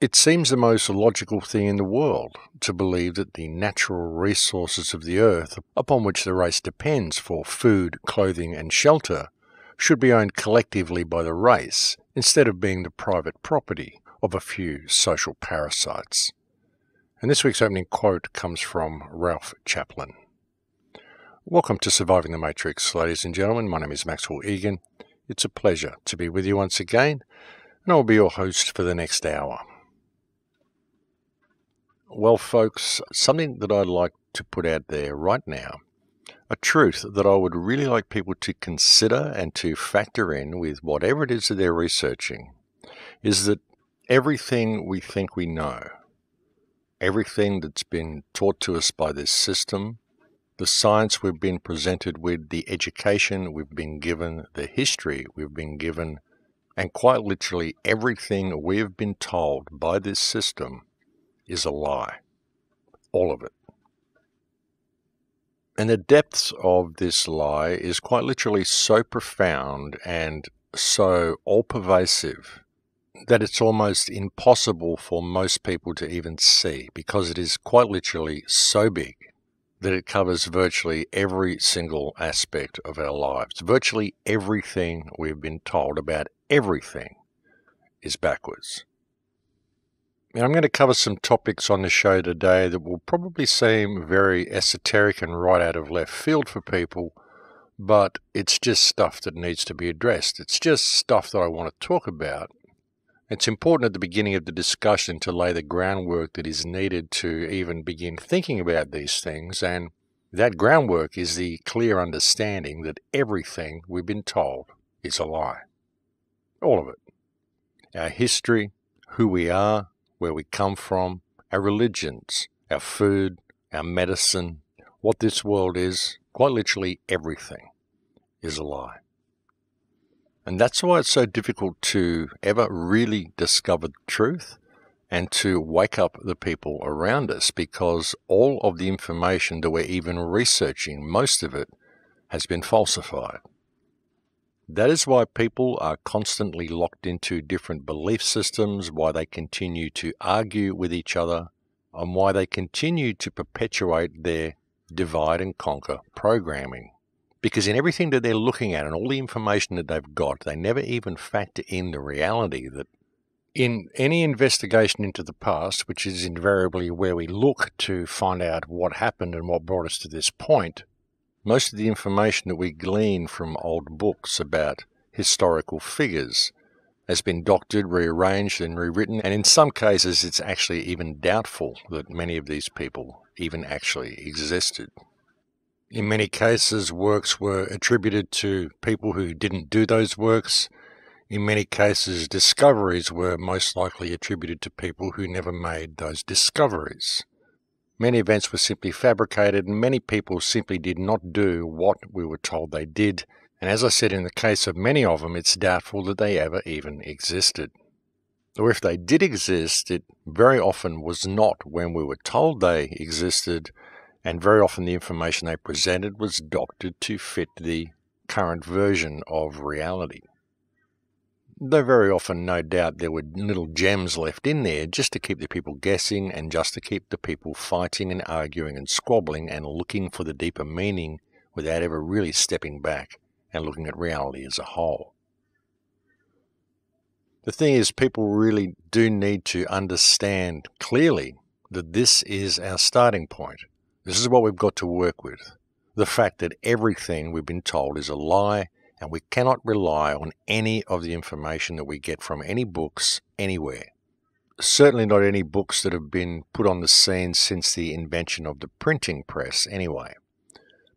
It seems the most logical thing in the world to believe that the natural resources of the earth, upon which the race depends for food, clothing and shelter, should be owned collectively by the race instead of being the private property of a few social parasites. And this week's opening quote comes from Ralph Chaplin. Welcome to Surviving the Matrix, ladies and gentlemen. My name is Maxwell Egan. It's a pleasure to be with you once again, and I'll be your host for the next hour. Well, folks, something that I'd like to put out there right now, a truth that I would really like people to consider and to factor in with whatever it is that they're researching, is that everything we think we know, everything that's been taught to us by this system, the science we've been presented with, the education we've been given, the history we've been given, and quite literally everything we've been told by this system is a lie. All of it. And the depths of this lie is quite literally so profound and so all-pervasive that it's almost impossible for most people to even see, because it is quite literally so big that it covers virtually every single aspect of our lives. Virtually everything we've been told about everything is backwards. And I'm going to cover some topics on the show today that will probably seem very esoteric and right out of left field for people, but it's just stuff that needs to be addressed. It's just stuff that I want to talk about. It's important at the beginning of the discussion to lay the groundwork that is needed to even begin thinking about these things, and that groundwork is the clear understanding that everything we've been told is a lie. All of it. Our history, who we are, where we come from, our religions, our food, our medicine, what this world is, quite literally everything is a lie. And that's why it's so difficult to ever really discover the truth and to wake up the people around us, because all of the information that we're even researching, most of it, has been falsified. That is why people are constantly locked into different belief systems, why they continue to argue with each other, and why they continue to perpetuate their divide and conquer programming. Because in everything that they're looking at and all the information that they've got, they never even factor in the reality that in any investigation into the past, which is invariably where we look to find out what happened and what brought us to this point, most of the information that we glean from old books about historical figures has been doctored, rearranged and rewritten, and in some cases it's actually even doubtful that many of these people even actually existed. In many cases, works were attributed to people who didn't do those works. In many cases, discoveries were most likely attributed to people who never made those discoveries. Many events were simply fabricated, and many people simply did not do what we were told they did. And as I said, in the case of many of them, it's doubtful that they ever even existed. Or if they did exist, it very often was not when we were told they existed, and very often the information they presented was doctored to fit the current version of reality. Though very often, no doubt, there were little gems left in there just to keep the people guessing and just to keep the people fighting and arguing and squabbling and looking for the deeper meaning without ever really stepping back and looking at reality as a whole. The thing is, people really do need to understand clearly that this is our starting point. This is what we've got to work with. The fact that everything we've been told is a lie, and we cannot rely on any of the information that we get from any books anywhere. Certainly not any books that have been put on the scene since the invention of the printing press anyway.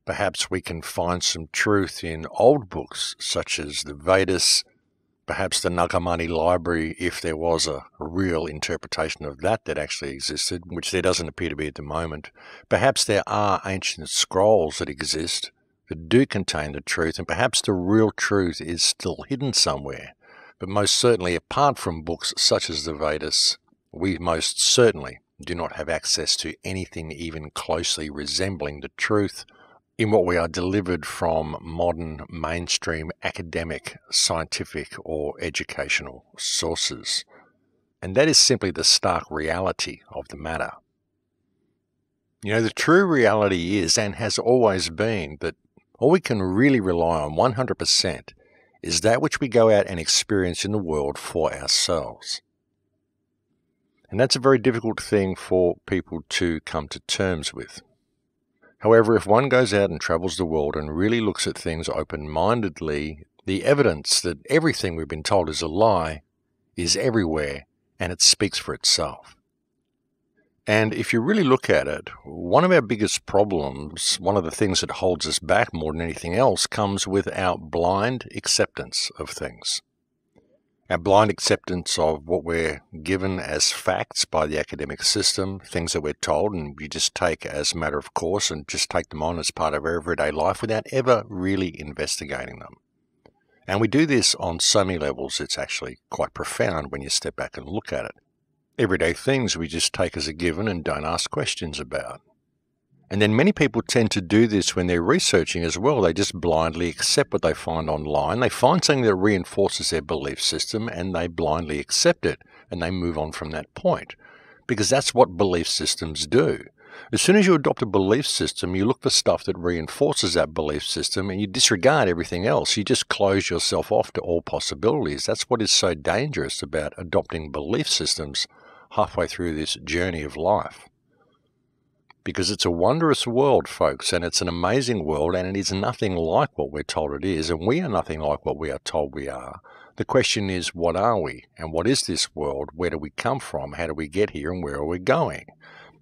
Perhaps we can find some truth in old books such as the Vedas, perhaps the Nagamani library, if there was a real interpretation of that actually existed, which there doesn't appear to be at the moment. Perhaps there are ancient scrolls that exist that do contain the truth, and perhaps the real truth is still hidden somewhere. But most certainly, apart from books such as the Vedas, we most certainly do not have access to anything even closely resembling the truth in what we are delivered from modern mainstream academic, scientific or educational sources. And that is simply the stark reality of the matter. You know, the true reality is, and has always been, that all we can really rely on 100% is that which we go out and experience in the world for ourselves. And that's a very difficult thing for people to come to terms with. However, if one goes out and travels the world and really looks at things open-mindedly, the evidence that everything we've been told is a lie is everywhere, and it speaks for itself. And if you really look at it, one of our biggest problems, one of the things that holds us back more than anything else, comes with our blind acceptance of things. Our blind acceptance of what we're given as facts by the academic system, things that we're told, and we just take as a matter of course and just take them on as part of our everyday life without ever really investigating them. And we do this on so many levels, it's actually quite profound when you step back and look at it. Everyday things we just take as a given and don't ask questions about. And then many people tend to do this when they're researching as well. They just blindly accept what they find online. They find something that reinforces their belief system and they blindly accept it and they move on from that point. Because that's what belief systems do. As soon as you adopt a belief system, you look for stuff that reinforces that belief system and you disregard everything else. You just close yourself off to all possibilities. That's what is so dangerous about adopting belief systems halfway through this journey of life. Because it's a wondrous world, folks, and it's an amazing world, and it is nothing like what we're told it is, and we are nothing like what we are told we are. The question is, what are we? And what is this world? Where do we come from? How do we get here? And where are we going?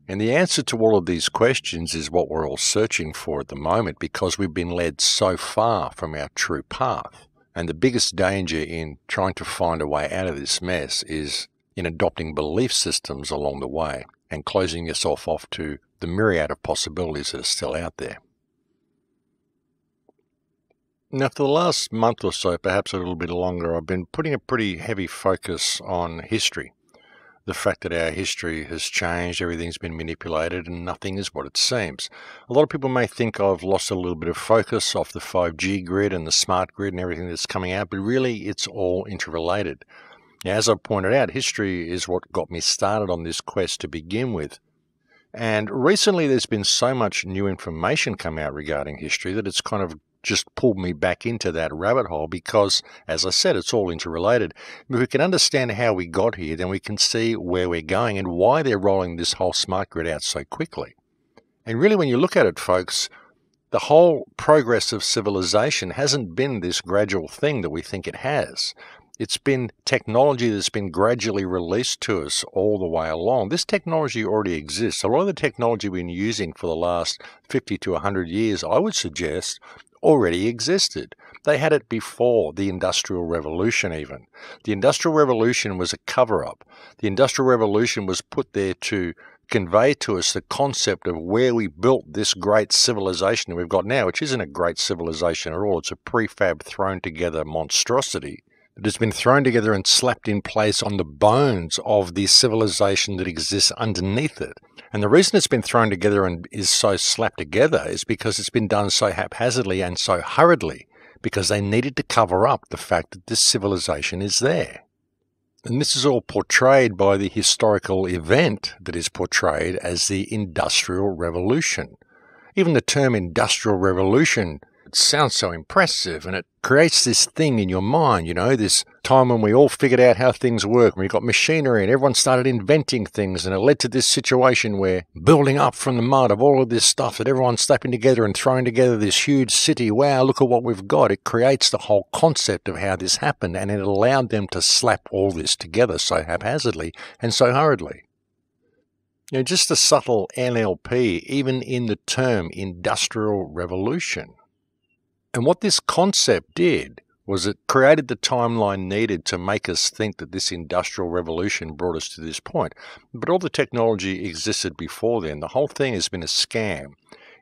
And the answer to all of these questions is what we're all searching for at the moment, because we've been led so far from our true path. And the biggest danger in trying to find a way out of this mess is in adopting belief systems along the way and closing yourself off to the myriad of possibilities that are still out there. Now, for the last month or so, perhaps a little bit longer, I've been putting a pretty heavy focus on history. The fact that our history has changed, everything's been manipulated, and nothing is what it seems. A lot of people may think I've lost a little bit of focus off the 5G grid and the smart grid and everything that's coming out, but really it's all interrelated. Now, as I pointed out, history is what got me started on this quest to begin with. And recently there's been so much new information come out regarding history that it's kind of just pulled me back into that rabbit hole because, as I said, it's all interrelated. If we can understand how we got here, then we can see where we're going and why they're rolling this whole smart grid out so quickly. And really, when you look at it, folks, the whole progress of civilization hasn't been this gradual thing that we think it has. It's been technology that's been gradually released to us all the way along. This technology already exists. A lot of the technology we've been using for the last 50 to 100 years, I would suggest, already existed. They had it before the Industrial Revolution even. The Industrial Revolution was a cover-up. The Industrial Revolution was put there to convey to us the concept of where we built this great civilization that we've got now, which isn't a great civilization at all. It's a prefab thrown together monstrosity that has been thrown together and slapped in place on the bones of the civilization that exists underneath it. And the reason it's been thrown together and is so slapped together is because it's been done so haphazardly and so hurriedly, because they needed to cover up the fact that this civilization is there. And this is all portrayed by the historical event that is portrayed as the Industrial Revolution. Even the term Industrial Revolution, it sounds so impressive, and it creates this thing in your mind, you know, this time when we all figured out how things work, when we got machinery and everyone started inventing things, and it led to this situation where building up from the mud of all of this stuff that everyone's slapping together and throwing together this huge city. Wow, look at what we've got. It creates the whole concept of how this happened, and it allowed them to slap all this together so haphazardly and so hurriedly. You know, just a subtle NLP, even in the term Industrial Revolution. And what this concept did was it created the timeline needed to make us think that this Industrial Revolution brought us to this point. But all the technology existed before then. The whole thing has been a scam.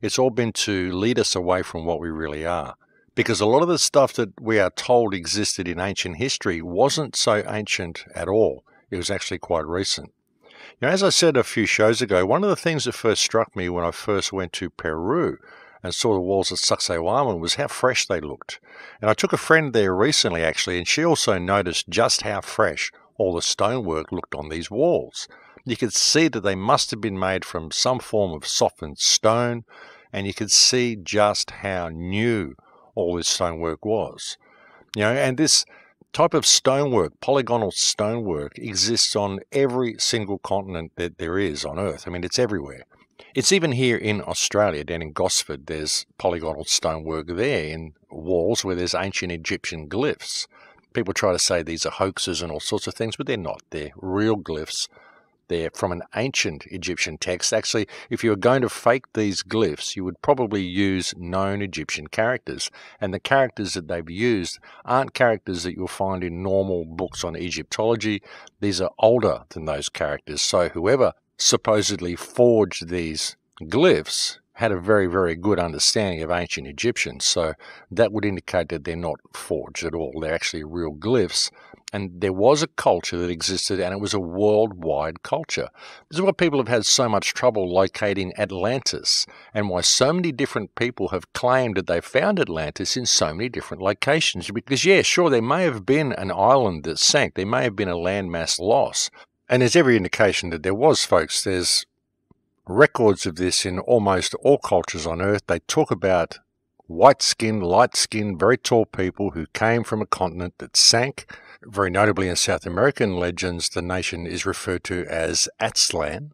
It's all been to lead us away from what we really are. Because a lot of the stuff that we are told existed in ancient history wasn't so ancient at all. It was actually quite recent. Now, as I said a few shows ago, one of the things that first struck me when I first went to Peru and saw the walls of Sacsayhuaman was how fresh they looked. And I took a friend there recently, actually, and she also noticed just how fresh all the stonework looked on these walls. You could see that they must have been made from some form of softened stone, and you could see just how new all this stonework was. And this type of stonework, polygonal stonework, exists on every single continent that there is on Earth. I mean, it's everywhere. It's even here in Australia, down in Gosford, there's polygonal stonework there in walls where there's ancient Egyptian glyphs. People try to say these are hoaxes and all sorts of things, but they're not. They're real glyphs. They're from an ancient Egyptian text. Actually, if you were going to fake these glyphs, you would probably use known Egyptian characters. And the characters that they've used aren't characters that you'll find in normal books on Egyptology. These are older than those characters. So whoever supposedly forged these glyphs had a very, very good understanding of ancient Egyptian. So that would indicate that they're not forged at all. They're actually real glyphs. And there was a culture that existed, and it was a worldwide culture. This is why people have had so much trouble locating Atlantis, and why so many different people have claimed that they found Atlantis in so many different locations. Because, yeah, sure, there may have been an island that sank. There may have been a landmass loss. And there's every indication that there was, folks. There's records of this in almost all cultures on Earth. They talk about white-skinned, light-skinned, very tall people who came from a continent that sank. Very notably in South American legends, the nation is referred to as Aztlan.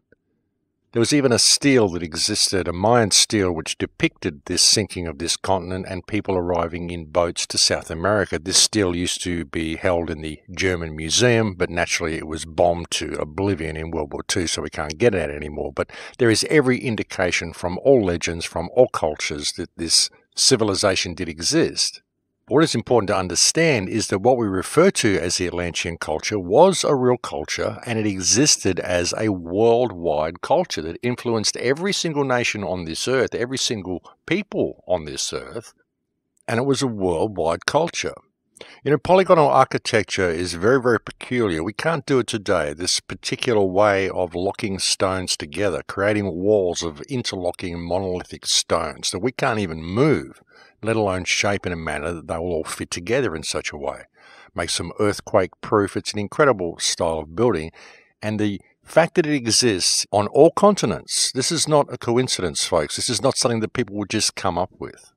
There was even a stele that existed, a Mayan stele, which depicted this sinking of this continent and people arriving in boats to South America. This stele used to be held in the German museum, but naturally it was bombed to oblivion in World War II, so we can't get at it anymore. But there is every indication from all legends, from all cultures, that this civilization did exist. What is important to understand is that what we refer to as the Atlantean culture was a real culture, and it existed as a worldwide culture that influenced every single nation on this earth, every single people on this earth, and it was a worldwide culture. Polygonal architecture is very, very peculiar. We can't do it today. This particular way of locking stones together, creating walls of interlocking monolithic stones that we can't even move, let alone shape in a manner that they will all fit together in such a way. Makes them earthquake-proof. It's an incredible style of building. And the fact that it exists on all continents, this is not a coincidence, folks. This is not something that people would just come up with.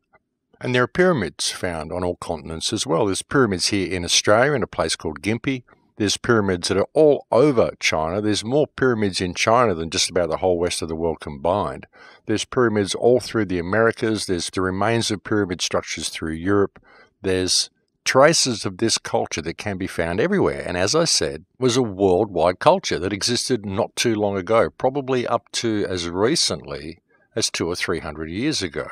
And there are pyramids found on all continents as well. There's pyramids here in Australia in a place called Gympie. There's pyramids that are all over China. There's more pyramids in China than just about the whole rest of the world combined. There's pyramids all through the Americas. There's the remains of pyramid structures through Europe. There's traces of this culture that can be found everywhere. And as I said, it was a worldwide culture that existed not too long ago, probably up to as recently as 200 or 300 years ago.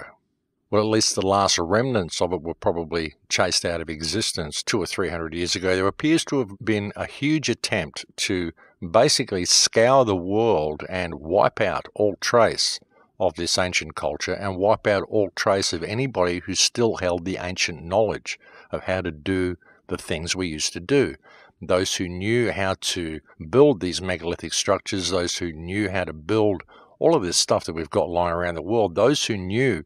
Well, at least the last remnants of it were probably chased out of existence 200 or 300 years ago. There appears to have been a huge attempt to basically scour the world and wipe out all trace of this ancient culture and wipe out all trace of anybody who still held the ancient knowledge of how to do the things we used to do. Those who knew how to build these megalithic structures, those who knew how to build all of this stuff that we've got lying around the world, those who knew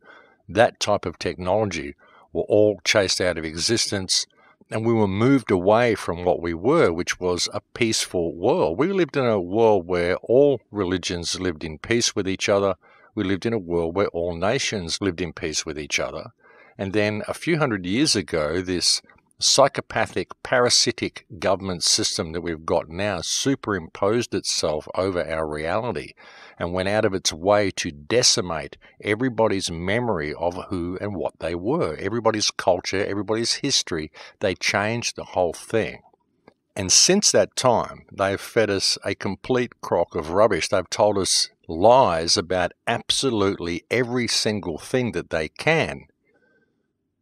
that type of technology were all chased out of existence, and we were moved away from what we were, which was a peaceful world. We lived in a world where all religions lived in peace with each other. We lived in a world where all nations lived in peace with each other. And then a few hundred years ago, this psychopathic, parasitic government system that we've got now superimposed itself over our reality and went out of its way to decimate everybody's memory of who and what they were, everybody's culture, everybody's history. They changed the whole thing. And since that time, they've fed us a complete crock of rubbish. They've told us lies about absolutely every single thing that they can.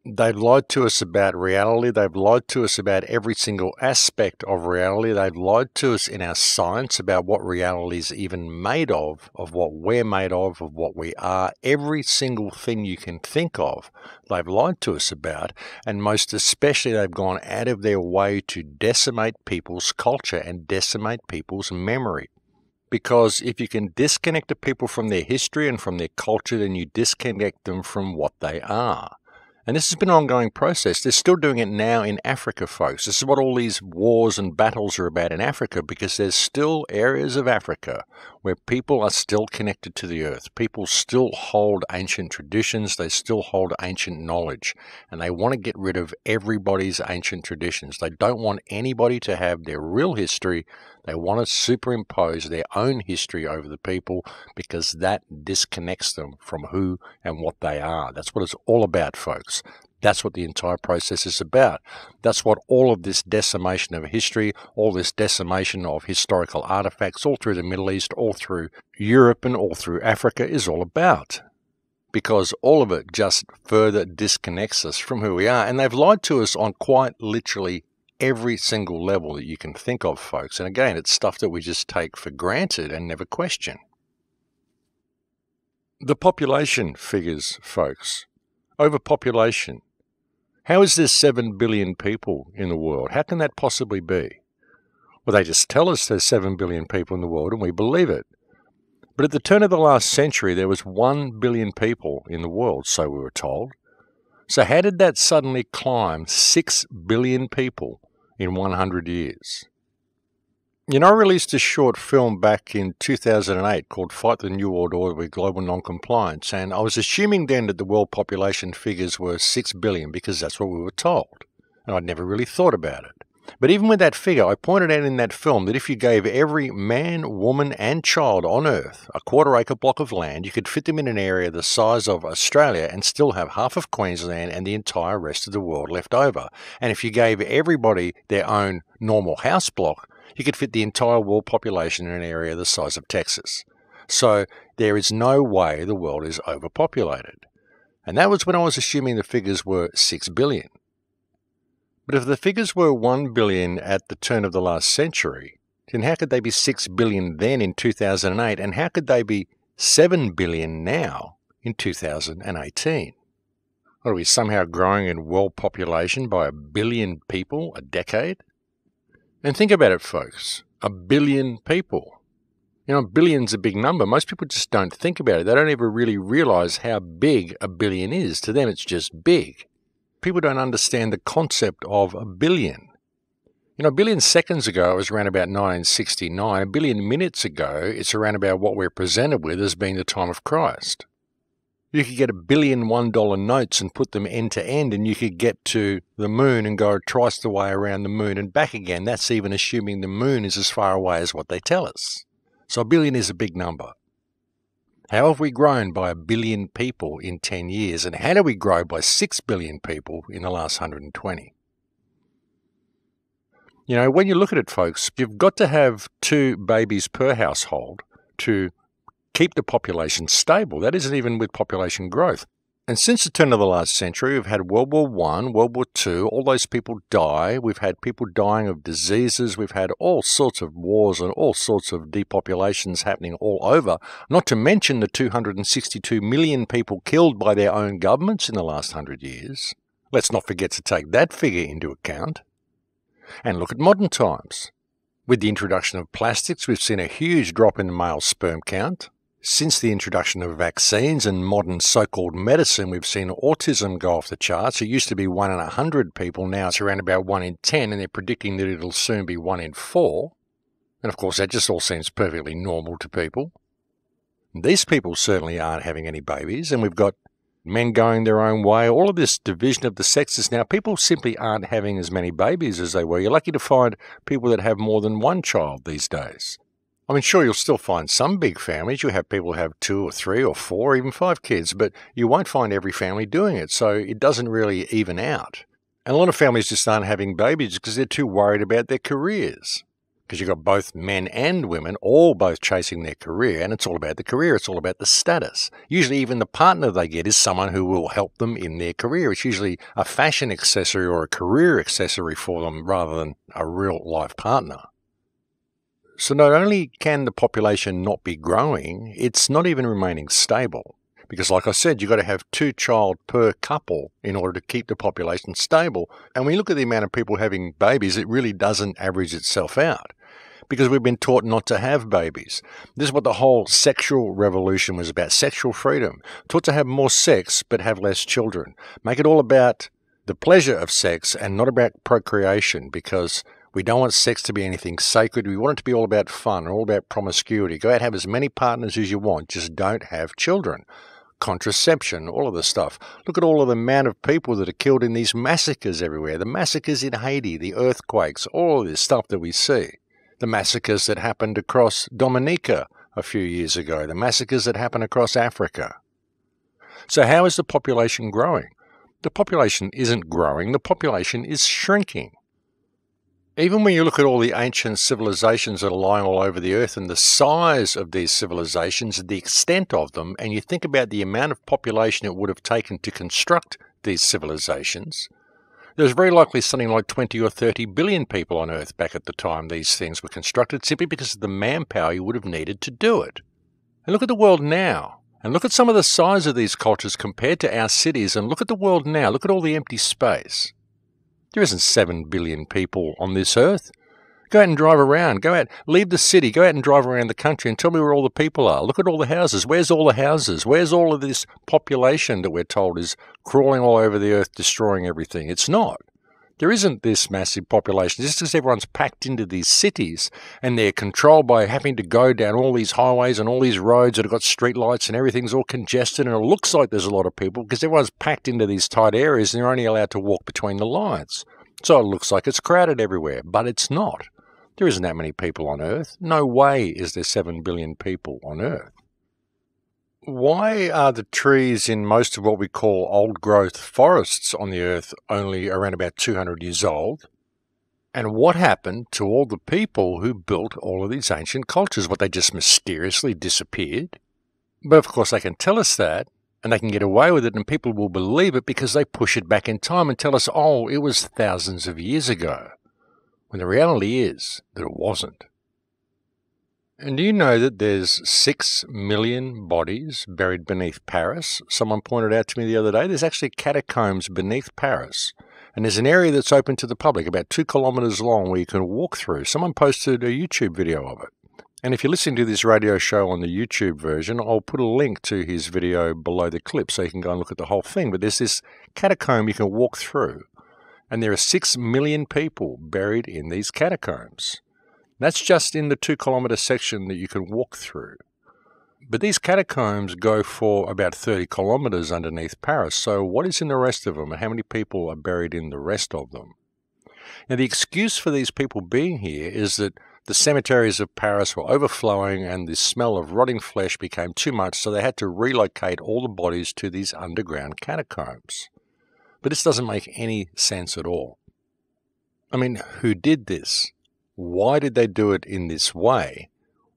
They've lied to us about reality. They've lied to us about every single aspect of reality. They've lied to us in our science about what reality is even made of what we're made of what we are. Every single thing you can think of, they've lied to us about. And most especially, they've gone out of their way to decimate people's culture and decimate people's memory. Because if you can disconnect the people from their history and from their culture, then you disconnect them from what they are. And this has been an ongoing process. They're still doing it now in Africa, folks. This is what all these wars and battles are about in Africa, because there's still areas of Africa where people are still connected to the earth. People still hold ancient traditions. They still hold ancient knowledge. And they want to get rid of everybody's ancient traditions. They don't want anybody to have their real history. They want to superimpose their own history over the people, because that disconnects them from who and what they are. That's what it's all about, folks. That's what the entire process is about. That's what all of this decimation of history, all this decimation of historical artifacts, all through the Middle East, all through Europe and all through Africa is all about. Because all of it just further disconnects us from who we are. And they've lied to us on quite literally every single level that you can think of, folks. And again, it's stuff that we just take for granted and never question. The population figures, folks. Overpopulation. How is there 7 billion people in the world? How can that possibly be? Well, they just tell us there's 7 billion people in the world and we believe it. But at the turn of the last century, there was 1 billion people in the world, so we were told. So how did that suddenly climb 6 billion people in 100 years? You know, I released a short film back in 2008 called Fight the New World Order with Global Noncompliance, and I was assuming then that the world population figures were 6 billion because that's what we were told, and I'd never really thought about it. But even with that figure, I pointed out in that film that if you gave every man, woman and child on Earth a quarter-acre block of land, you could fit them in an area the size of Australia and still have half of Queensland and the entire rest of the world left over. And if you gave everybody their own normal house block, you could fit the entire world population in an area the size of Texas. So there is no way the world is overpopulated. And that was when I was assuming the figures were 6 billion. But if the figures were 1 billion at the turn of the last century, then how could they be 6 billion then in 2008, and how could they be 7 billion now in 2018? Are we somehow growing in world population by 1 billion people a decade? And think about it, folks. 1 billion people. You know, 1 billion's a big number. Most people just don't think about it. They don't ever really realize how big 1 billion is. To them, it's just big. People don't understand the concept of 1 billion. You know, 1 billion seconds ago, it was around about 1969. 1 billion minutes ago, it's around about what we're presented with as being the time of Christ. You could get 1 billion $1 notes and put them end to end, and you could get to the moon and go twice the way around the moon and back again. That's even assuming the moon is as far away as what they tell us. So 1 billion is a big number. How have we grown by 1 billion people in 10 years, and how do we grow by 6 billion people in the last 120? You know, when you look at it, folks, you've got to have 2 babies per household to keep the population stable. That isn't even with population growth. And since the turn of the last century, we've had World War I, World War II, all those people die. We've had people dying of diseases. We've had all sorts of wars and all sorts of depopulations happening all over, not to mention the 262 million people killed by their own governments in the last 100 years. Let's not forget to take that figure into account. And look at modern times. With the introduction of plastics, we've seen a huge drop in the male sperm count. Since the introduction of vaccines and modern so-called medicine, we've seen autism go off the charts. It used to be 1 in 100 people. Now it's around about 1 in 10, and they're predicting that it'll soon be 1 in 4. And of course, that just all seems perfectly normal to people. These people certainly aren't having any babies, and we've got men going their own way. All of this division of the sexes now, people simply aren't having as many babies as they were. You're lucky to find people that have more than 1 child these days. I mean, sure, you'll still find some big families. You have people who have 2 or 3 or 4, even 5 kids, but you won't find every family doing it, so it doesn't really even out. And a lot of families just aren't having babies because they're too worried about their careers. Because you've got both men and women all both chasing their career, and it's all about the career, it's all about the status. Usually even the partner they get is someone who will help them in their career. It's usually a fashion accessory or a career accessory for them rather than a real life partner. So not only can the population not be growing, it's not even remaining stable. Because like I said, you've got to have 2 child per couple in order to keep the population stable. And when you look at the amount of people having babies, it really doesn't average itself out. because we've been taught not to have babies. This is what the whole sexual revolution was about, sexual freedom. Taught to have more sex but have less children. Make it all about the pleasure of sex and not about procreation, because we don't want sex to be anything sacred. We want it to be all about fun and all about promiscuity. Go out and have as many partners as you want, just don't have children. Contraception, all of this stuff. Look at all of the amount of people that are killed in these massacres everywhere. The massacres in Haiti, the earthquakes, all of this stuff that we see. The massacres that happened across Dominica a few years ago. The massacres that happened across Africa. So how is the population growing? The population isn't growing. The population is shrinking. Even when you look at all the ancient civilizations that are lying all over the earth and the size of these civilizations, the extent of them, and you think about the amount of population it would have taken to construct these civilizations, there's very likely something like 20 or 30 billion people on earth back at the time these things were constructed, simply because of the manpower you would have needed to do it. And look at the world now, and look at some of the size of these cultures compared to our cities, and look at the world now, look at all the empty space. There isn't 7 billion people on this earth. Go out and drive around. Go out, leave the city, go out and drive around the country and tell me where all the people are. Look at all the houses. Where's all the houses? Where's all of this population that we're told is crawling all over the earth, destroying everything? It's not. There isn't this massive population. Just because everyone's packed into these cities and they're controlled by having to go down all these highways and all these roads that have got street lights and everything's all congested, and it looks like there's a lot of people because everyone's packed into these tight areas and they're only allowed to walk between the lines. So it looks like it's crowded everywhere, but it's not. There isn't that many people on Earth. No way is there 7 billion people on Earth. Why are the trees in most of what we call old-growth forests on the Earth only around about 200 years old? And what happened to all the people who built all of these ancient cultures? What, they just mysteriously disappeared? But of course they can tell us that, and they can get away with it, and people will believe it because they push it back in time and tell us, oh, it was thousands of years ago. When the reality is that it wasn't. And do you know that there's 6 million bodies buried beneath Paris? Someone pointed out to me the other day, there's actually catacombs beneath Paris. And there's an area that's open to the public, about 2 kilometres long, where you can walk through. Someone posted a YouTube video of it. And if you're listening to this radio show on the YouTube version, I'll put a link to his video below the clip so you can go and look at the whole thing. But there's this catacomb you can walk through. And there are 6 million people buried in these catacombs. That's just in the 2 kilometre section that you can walk through. But these catacombs go for about 30 kilometres underneath Paris. So what is in the rest of them, and how many people are buried in the rest of them? Now, the excuse for these people being here is that the cemeteries of Paris were overflowing and the smell of rotting flesh became too much, so they had to relocate all the bodies to these underground catacombs. But this doesn't make any sense at all. I mean, who did this? Why did they do it in this way?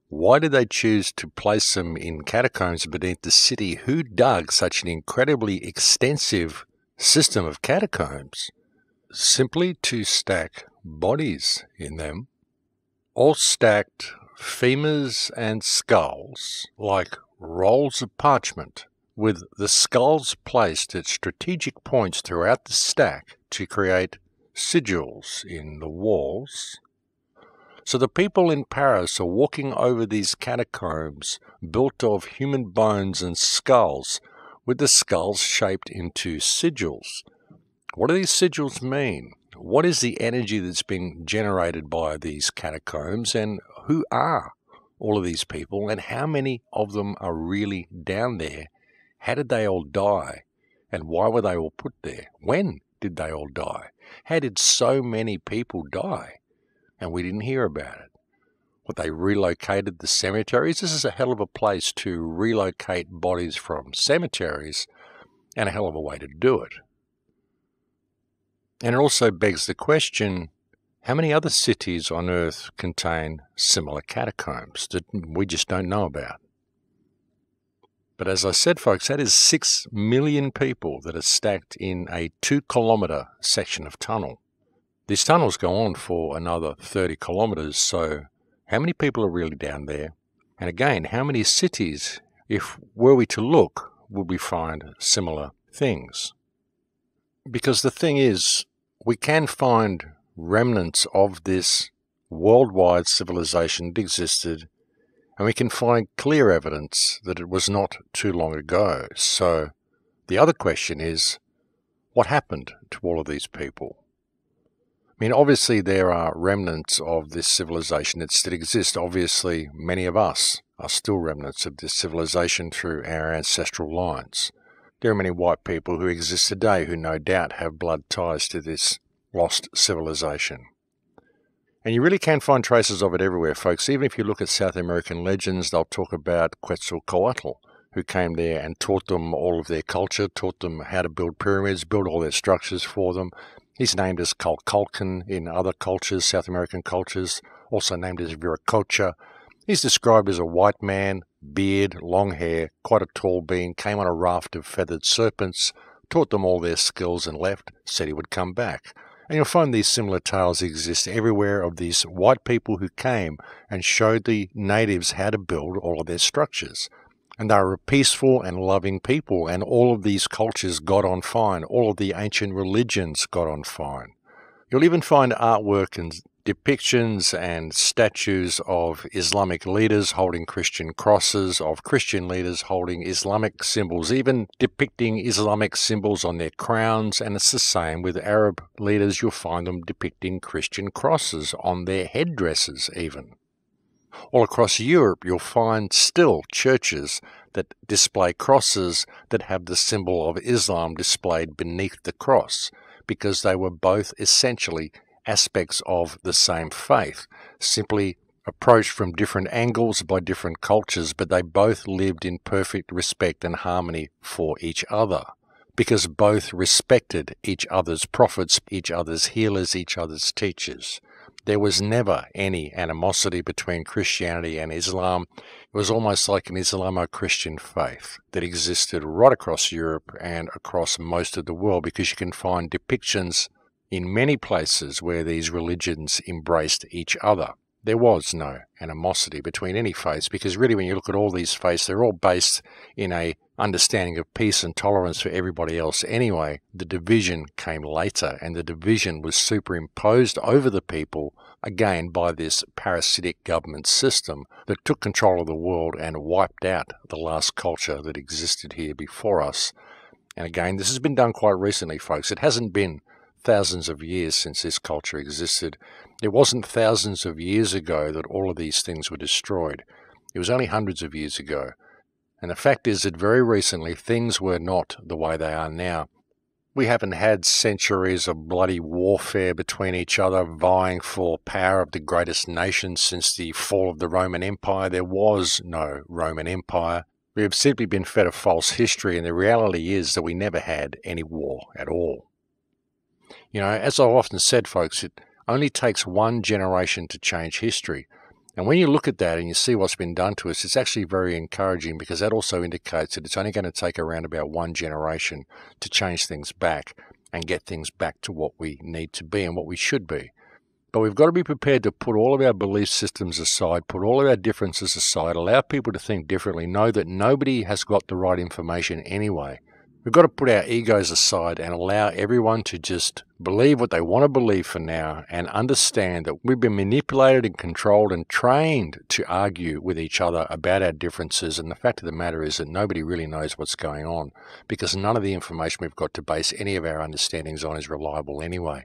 Why did they choose to place them in catacombs beneath the city? Who dug such an incredibly extensive system of catacombs? Simply to stack bodies in them, all stacked femurs and skulls like rolls of parchment, with the skulls placed at strategic points throughout the stack to create sigils in the walls. So the people in Paris are walking over these catacombs built of human bones and skulls, with the skulls shaped into sigils. What do these sigils mean? What is the energy that's being generated by these catacombs, and who are all of these people, and how many of them are really down there? How did they all die? And why were they all put there? When did they all die? How did so many people die? And we didn't hear about it. What, they relocated the cemeteries? This is a hell of a place to relocate bodies from cemeteries, and a hell of a way to do it. And it also begs the question, how many other cities on Earth contain similar catacombs that we just don't know about? But as I said, folks, that is 6 million people that are stacked in a 2 kilometre section of tunnel. These tunnels go on for another 30 kilometres, so how many people are really down there? And again, how many cities, if were we to look, would we find similar things? Because the thing is, we can find remnants of this worldwide civilization that existed, and we can find clear evidence that it was not too long ago. So the other question is, what happened to all of these people? I mean, obviously there are remnants of this civilization that still exist. Obviously, many of us are still remnants of this civilization through our ancestral lines. There are many white people who exist today who no doubt have blood ties to this lost civilization. And you really can find traces of it everywhere, folks. Even if you look at South American legends, they'll talk about Quetzalcoatl, who came there and taught them all of their culture, taught them how to build pyramids, build all their structures for them. He's named as Calculcan in other cultures, South American cultures, also named as Viracocha. He's described as a white man, beard, long hair, quite a tall being, came on a raft of feathered serpents, taught them all their skills and left, said he would come back. And you'll find these similar tales exist everywhere of these white people who came and showed the natives how to build all of their structures. And they were a peaceful and loving people, and all of these cultures got on fine. All of the ancient religions got on fine. You'll even find artwork and depictions and statues of Islamic leaders holding Christian crosses, of Christian leaders holding Islamic symbols, even depicting Islamic symbols on their crowns. And it's the same with Arab leaders. You'll find them depicting Christian crosses on their headdresses even. All across Europe, you'll find still churches that display crosses that have the symbol of Islam displayed beneath the cross, because they were both essentially aspects of the same faith, simply approached from different angles by different cultures, but they both lived in perfect respect and harmony for each other, because both respected each other's prophets, each other's healers, each other's teachers. There was never any animosity between Christianity and Islam. It was almost like an Islamo-Christian faith that existed right across Europe and across most of the world, because you can find depictions in many places where these religions embraced each other. There was no animosity between any faiths, because really when you look at all these faiths, they're all based in a understanding of peace and tolerance for everybody else anyway. The division came later, and the division was superimposed over the people, again by this parasitic government system that took control of the world and wiped out the last culture that existed here before us. And again, this has been done quite recently, folks. It hasn't been thousands of years since this culture existed. It wasn't thousands of years ago that all of these things were destroyed. It was only hundreds of years ago. And the fact is that very recently things were not the way they are now. We haven't had centuries of bloody warfare between each other, vying for power of the greatest nation since the fall of the Roman Empire. There was no Roman Empire. We have simply been fed a false history, and the reality is that we never had any war at all. You know, as I've often said, folks, it only takes one generation to change history. And when you look at that and you see what's been done to us, it's actually very encouraging, because that also indicates that it's only going to take around about one generation to change things back and get things back to what we need to be and what we should be. But we've got to be prepared to put all of our belief systems aside, put all of our differences aside, allow people to think differently, know that nobody has got the right information anyway. We've got to put our egos aside and allow everyone to just believe what they want to believe for now, and understand that we've been manipulated and controlled and trained to argue with each other about our differences. And the fact of the matter is that nobody really knows what's going on, because none of the information we've got to base any of our understandings on is reliable anyway.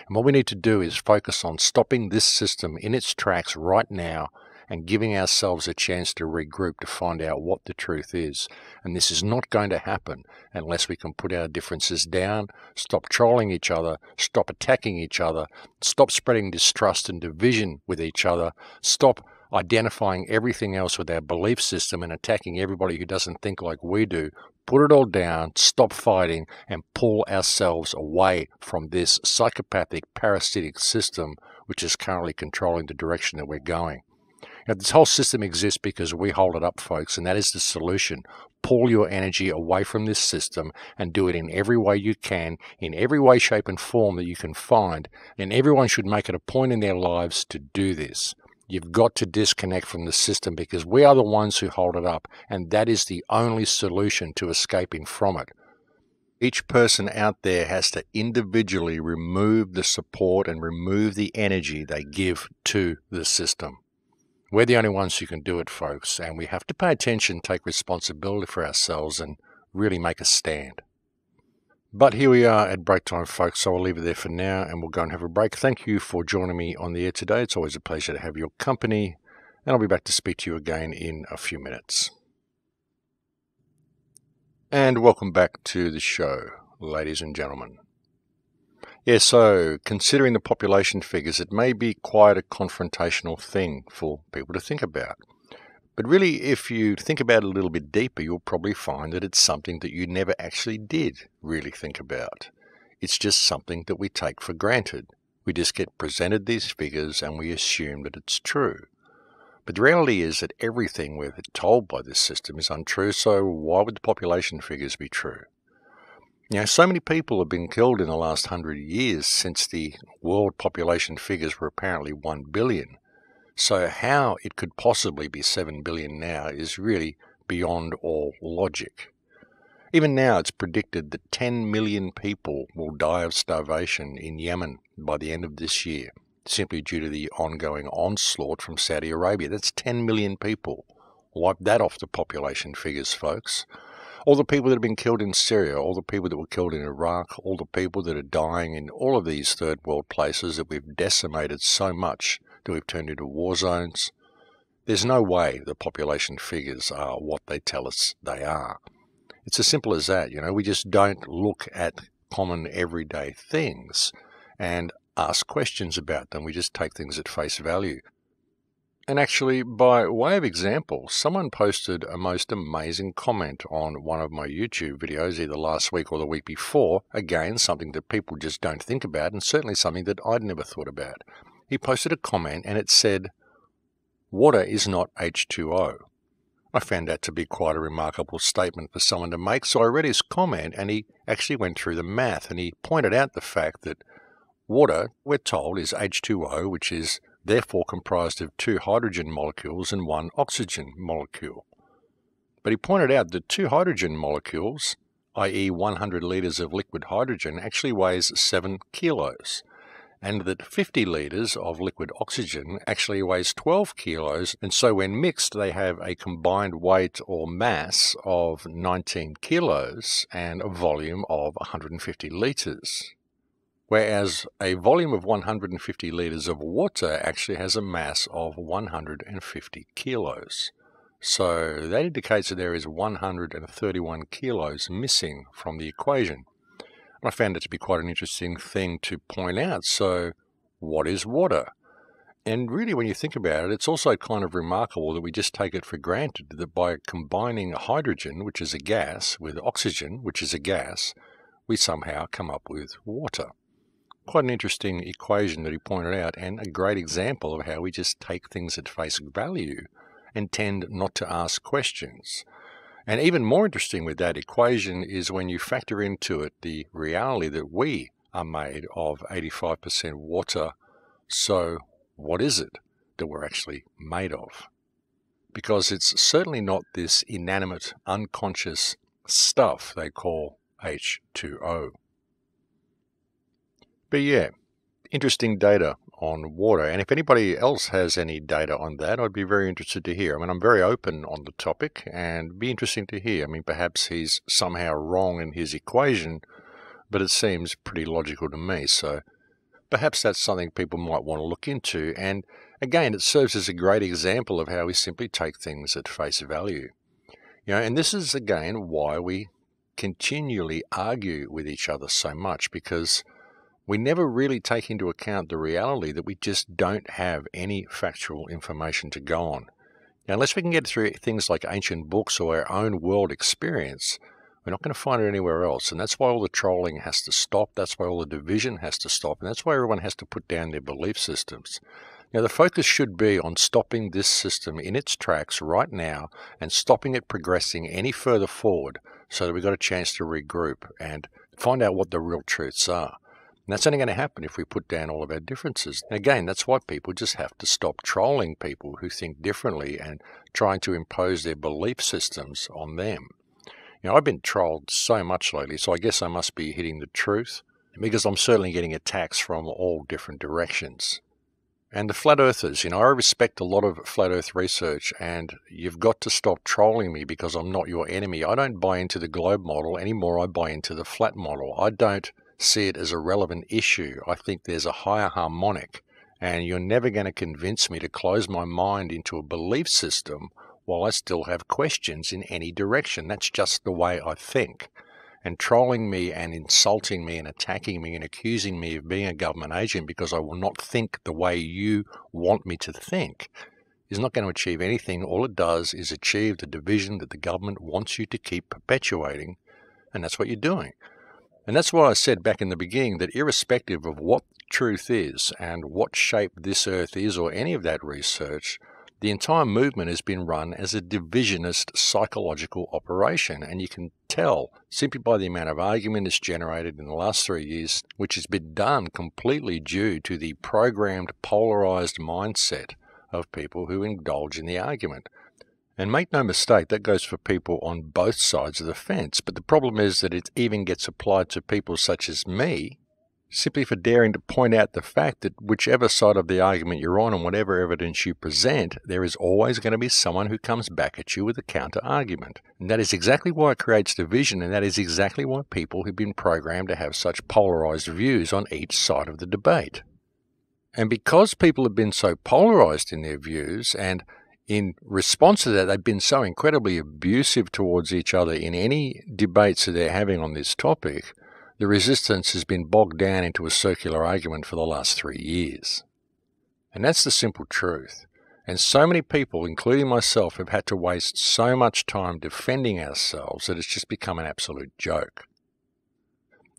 And what we need to do is focus on stopping this system in its tracks right now and giving ourselves a chance to regroup to find out what the truth is. And this is not going to happen unless we can put our differences down, stop trolling each other, stop attacking each other, stop spreading distrust and division with each other, stop identifying everything else with our belief system and attacking everybody who doesn't think like we do. Put it all down, stop fighting, and pull ourselves away from this psychopathic, parasitic system which is currently controlling the direction that we're going. Now, this whole system exists because we hold it up, folks, and that is the solution. Pull your energy away from this system and do it in every way you can, in every way, shape, and form that you can find. And everyone should make it a point in their lives to do this. You've got to disconnect from the system, because we are the ones who hold it up, and that is the only solution to escaping from it. Each person out there has to individually remove the support and remove the energy they give to the system. We're the only ones who can do it, folks, and we have to pay attention, take responsibility for ourselves, and really make a stand. But here we are at break time, folks, so I'll leave it there for now, and we'll go and have a break. Thank you for joining me on the air today. It's always a pleasure to have your company, and I'll be back to speak to you again in a few minutes. And welcome back to the show, ladies and gentlemen. Yeah, so considering the population figures, it may be quite a confrontational thing for people to think about. But really, if you think about it a little bit deeper, you'll probably find that it's something that you never actually did really think about. It's just something that we take for granted. We just get presented these figures and we assume that it's true. But the reality is that everything we're told by this system is untrue, so why would the population figures be true? So many people have been killed in the last 100 years since the world population figures were apparently 1 billion. So how it could possibly be 7 billion now is really beyond all logic. Even now it's predicted that 10 million people will die of starvation in Yemen by the end of this year, simply due to the ongoing onslaught from Saudi Arabia. That's 10 million people. Wipe that off the population figures, folks. All the people that have been killed in Syria, all the people that were killed in Iraq, all the people that are dying in all of these third world places that we've decimated so much that we've turned into war zones. There's no way the population figures are what they tell us they are. It's as simple as that. We just don't look at common everyday things and ask questions about them. We just take things at face value. And actually, by way of example, someone posted a most amazing comment on one of my YouTube videos, either last week or the week before. Again, something that people just don't think about, and certainly something that I'd never thought about. He posted a comment and it said, "Water is not H2O." I found that to be quite a remarkable statement for someone to make, so I read his comment and he actually went through the math and he pointed out the fact that water, we're told, is H2O, which is therefore comprised of 2 hydrogen molecules and 1 oxygen molecule. But he pointed out that 2 hydrogen molecules, i.e. 100 litres of liquid hydrogen, actually weighs 7 kilos, and that 50 litres of liquid oxygen actually weighs 12 kilos, and so when mixed they have a combined weight or mass of 19 kilos and a volume of 150 litres. Whereas a volume of 150 litres of water actually has a mass of 150 kilos. So that indicates that there is 131 kilos missing from the equation. I found it to be quite an interesting thing to point out. So what is water? And really, when you think about it, it's also kind of remarkable that we just take it for granted that by combining hydrogen, which is a gas, with oxygen, which is a gas, we somehow come up with water. Quite an interesting equation that he pointed out, and a great example of how we just take things at face value and tend not to ask questions. And even more interesting with that equation is when you factor into it the reality that we are made of 85% water. So what is it that we're actually made of? Because it's certainly not this inanimate, unconscious stuff they call H2O. But yeah, interesting data on water. And if anybody else has any data on that, I'd be very interested to hear. I'm very open on the topic and it'd be interesting to hear. Perhaps he's somehow wrong in his equation, but it seems pretty logical to me. So perhaps that's something people might want to look into. And again, it serves as a great example of how we simply take things at face value. And this is again why we continually argue with each other so much, because we never really take into account the reality that we just don't have any factual information to go on. Now, unless we can get through things like ancient books or our own world experience, we're not going to find it anywhere else. And that's why all the trolling has to stop. That's why all the division has to stop. And that's why everyone has to put down their belief systems. The focus should be on stopping this system in its tracks right now and stopping it progressing any further forward so that we've got a chance to regroup and find out what the real truths are. And that's only going to happen if we put down all of our differences. And again, that's why people just have to stop trolling people who think differently and trying to impose their belief systems on them. I've been trolled so much lately, so I guess I must be hitting the truth, because I'm certainly getting attacks from all different directions. And the flat earthers, I respect a lot of flat earth research, and you've got to stop trolling me because I'm not your enemy. I don't buy into the globe model anymore. I buy into the flat model. I don't see it as a relevant issue. I think there's a higher harmonic, and you're never going to convince me to close my mind into a belief system while I still have questions in any direction. That's just the way I think. And trolling me and insulting me and attacking me and accusing me of being a government agent because I will not think the way you want me to think is not going to achieve anything. All it does is achieve the division that the government wants you to keep perpetuating, and that's what you're doing. And that's why I said back in the beginning that irrespective of what truth is and what shape this earth is or any of that research, the entire movement has been run as a divisionist psychological operation, and you can tell simply by the amount of argument it's generated in the last 3 years, which has been done completely due to the programmed, polarized mindset of people who indulge in the argument. And make no mistake, that goes for people on both sides of the fence, but the problem is that it even gets applied to people such as me, simply for daring to point out the fact that whichever side of the argument you're on and whatever evidence you present, there is always going to be someone who comes back at you with a counter-argument. And that is exactly why it creates division, and that is exactly why people have been programmed to have such polarized views on each side of the debate. And because people have been so polarized in their views, and in response to that, they've been so incredibly abusive towards each other in any debates that they're having on this topic, the resistance has been bogged down into a circular argument for the last 3 years. And that's the simple truth. And so many people, including myself, have had to waste so much time defending ourselves that it's just become an absolute joke.